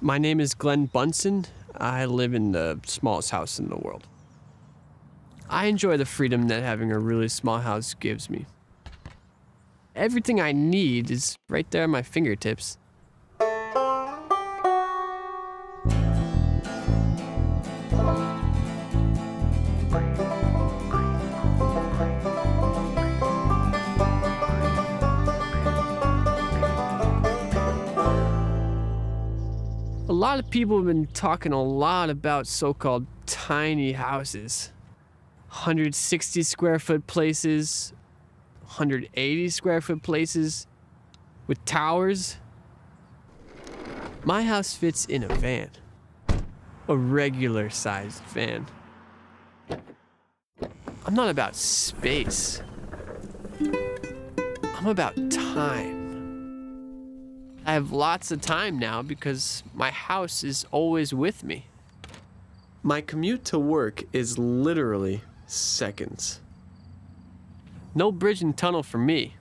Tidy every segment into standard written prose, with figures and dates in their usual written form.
My name is Glen Bunsen. I live in the smallest house in the world. I enjoy the freedom that having a really small house gives me. Everything I need is right there at my fingertips. A lot of people have been talking a lot about so-called tiny houses. 160 square foot places, 180 square foot places with towers. My house fits in a van, a regular sized van. I'm not about space. I'm about time. I have lots of time now because my house is always with me. My commute to work is literally seconds. No bridge and tunnel for me.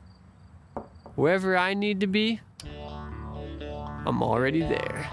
Wherever I need to be, I'm already there.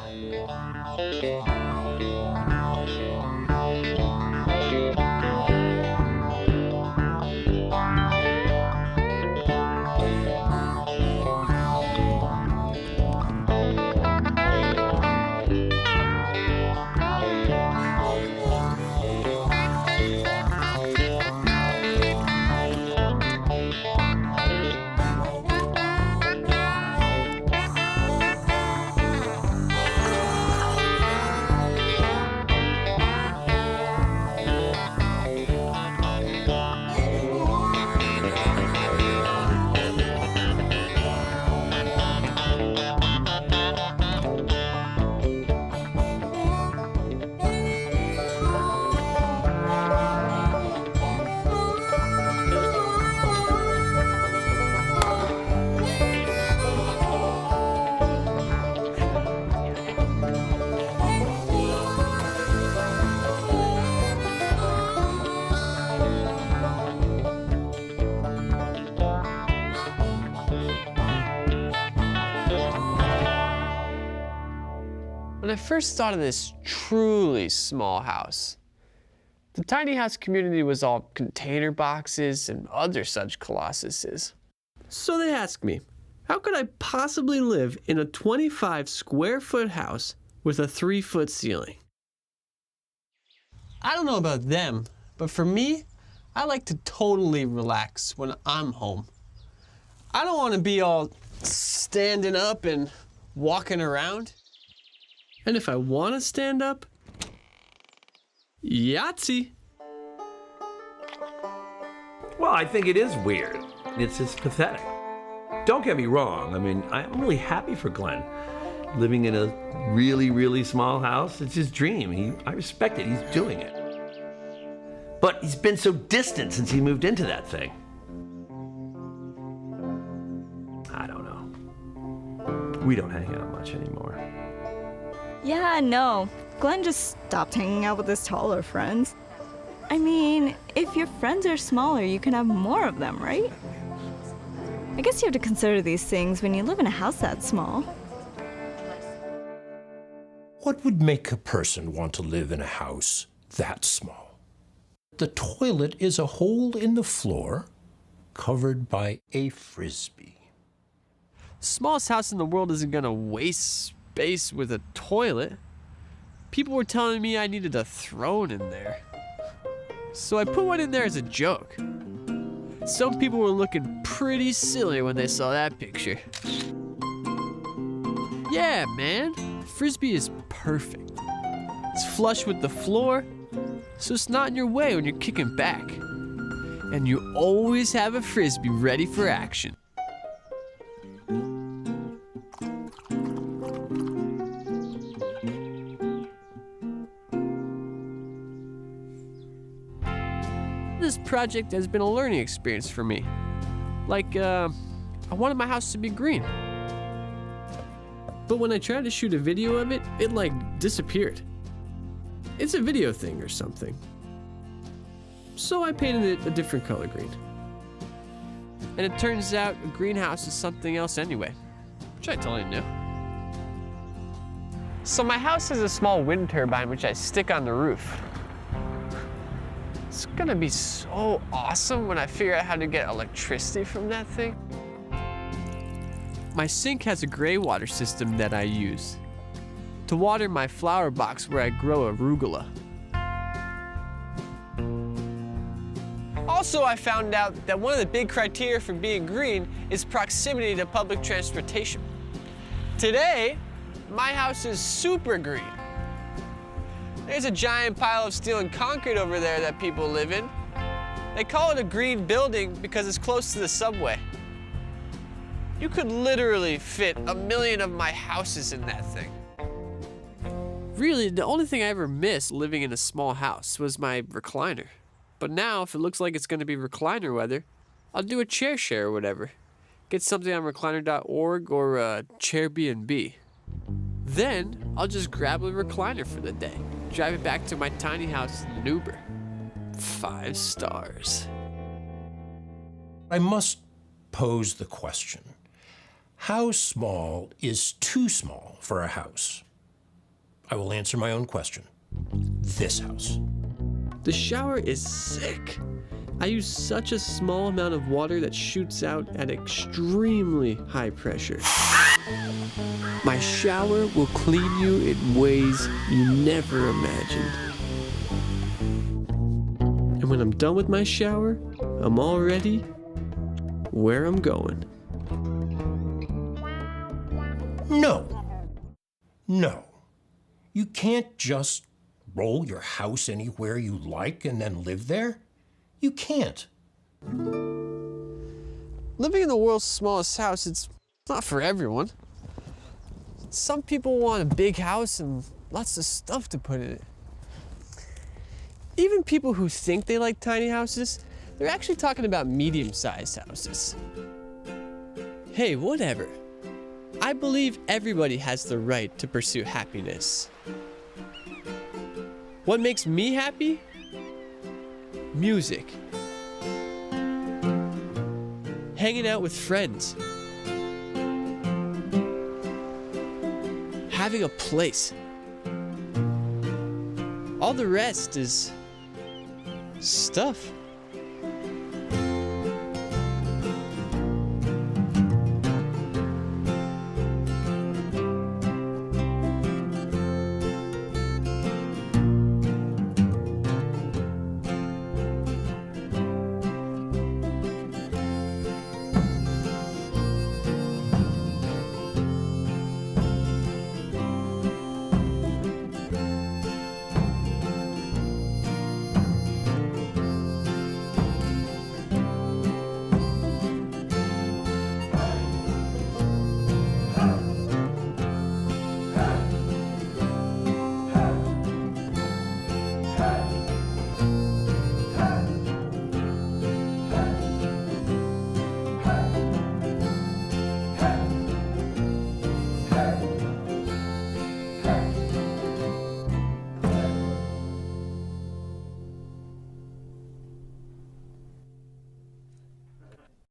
When I first thought of this truly small house, the tiny house community was all container boxes and other such colossuses. So they asked me, how could I possibly live in a 25 square foot house with a 3-foot ceiling? I don't know about them, but for me, I like to totally relax when I'm home. I don't want to be all standing up and walking around. And if I want to stand up, Yahtzee. Well, I think it is weird. It's just pathetic. Don't get me wrong. I mean, I'm really happy for Glen. Living in a really, really small house, it's his dream. I respect it. He's doing it. But he's been so distant since he moved into that thing. I don't know. We don't hang out much anymore. Yeah, no. Glen just stopped hanging out with his taller friends. I mean, if your friends are smaller, you can have more of them, right? I guess you have to consider these things when you live in a house that small. What would make a person want to live in a house that small? The toilet is a hole in the floor covered by a frisbee. The smallest house in the world isn't gonna waste space with a toilet. People were telling me I needed a throne in there. So I put one in there as a joke. Some people were looking pretty silly when they saw that picture. Yeah, man, Frisbee is perfect. It's flush with the floor, so it's not in your way when you're kicking back. And you always have a Frisbee ready for action. This project has been a learning experience for me. Like, I wanted my house to be green. But when I tried to shoot a video of it, it like disappeared. It's a video thing or something. So I painted it a different color green. And it turns out a greenhouse is something else anyway, which I totally knew. So my house has a small wind turbine which I stick on the roof. It's gonna be so awesome when I figure out how to get electricity from that thing. My sink has a gray water system that I use to water my flower box where I grow arugula. Also, I found out that one of the big criteria for being green is proximity to public transportation. Today, my house is super green. There's a giant pile of steel and concrete over there that people live in. They call it a green building because it's close to the subway. You could literally fit 1 million of my houses in that thing. Really, the only thing I ever missed living in a small house was my recliner. But now, if it looks like it's gonna be recliner weather, I'll do a chair share or whatever. Get something on recliner.org or Chairbnb. Then, I'll just grab a recliner for the day. Drive it back to my tiny house in an Uber. 5 stars. I must pose the question. How small is too small for a house? I will answer my own question. This house. The shower is sick. I use such a small amount of water that shoots out at extremely high pressure. My shower will clean you in ways you never imagined. And when I'm done with my shower, I'm already where I'm going. No. No. You can't just roll your house anywhere you like and then live there. You can't. Living in the world's smallest house, it's not for everyone. Some people want a big house and lots of stuff to put in it. Even people who think they like tiny houses, they're actually talking about medium-sized houses. Hey, whatever. I believe everybody has the right to pursue happiness. What makes me happy? Music. Hanging out with friends. Having a place. All the rest is stuff.